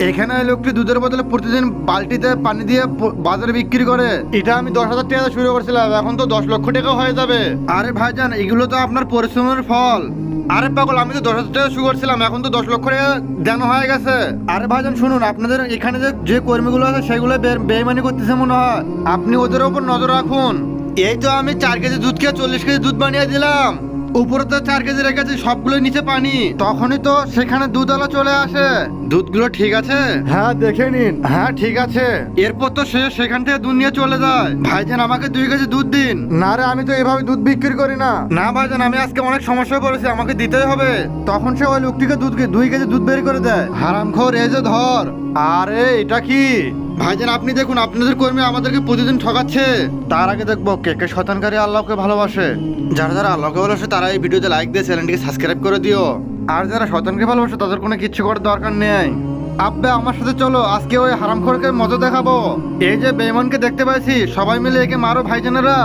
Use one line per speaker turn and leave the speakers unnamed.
এখানে ওই লোকটি দুধের বদলে প্রতিদিন বালতিতে পানি দিয়ে বাজারে বিক্রি করে। এটা আমি 10,000 টাকা শুরু করছিলাম, এখন তো 10 লক্ষ টাকা হয়ে যাবে। আরে ভাইজান, এগুলো তো আপনার পরিশ্রমের ফল। আরে পাগল, আমি তো 10,000 টাকা শুরু করছিলাম, এখন তো 10 লক্ষ টাকা দেন হয়ে গেছে। আরে ভাইজান শুনুন, আপনাদের এখানে যে কর্মীগুলো আছে সেগুলো বেইমানি করতেছে মনে হয়, আপনি ওদের উপর নজর রাখুন। এই তো আমি 4 কেজি দুধ খেয়ে 40 কেজি দুধ বানিয়ে দিলাম, উপরে তো 4 কেজি রেখেছি, সবগুলো নিচে পানি। তখনই তো সেখানে দুধওয়ালা চলে আসে। দুধগুলো ঠিক আছে? হ্যাঁ দেখে নিন। হ্যাঁ ঠিক আছে। এরপর তো সে সেখান থেকে দুধ নিয়ে চলে যায়। ভাইজান আমাকে 2 কেজি দুধ দিন। না রে, আমি তো এভাবে দুধ বিক্রি করি না। না ভাইজান, আমি আজকে অনেক সমস্যায় পড়েছি, আমাকে দিতেই হবে। তখন সে ওই লোকটিকে 2 কেজি দুধ বের করে দেয়। হারামখোর, এই যে ধর। আরে এটা কি ভাইজান, আপনি দেখুন আপনাদের কর্মী আমাদেরকে প্রতিদিন ঠকাচ্ছে। তার আগে দেখবো কে কে শয়তানকারী আল্লাহকে ভালোবাসে। যারা যারা আল্লাহকে ভালোবাসে তারা এই ভিডিওতে লাইক দিয়ে চ্যানেলটিকে সাবস্ক্রাইব করে দিও। আর যারা শয়তানকে ভালোবাসে তাদের কোনো কিচ্ছু করার দরকার নেই। আব্বে আমার সাথে চলো, আজকে ওই হারামখোরকে মজা দেখাবো। এই যে বেঈমানকে দেখতে পাইছি, সবাই মিলে একে মারো ভাইজানেরা।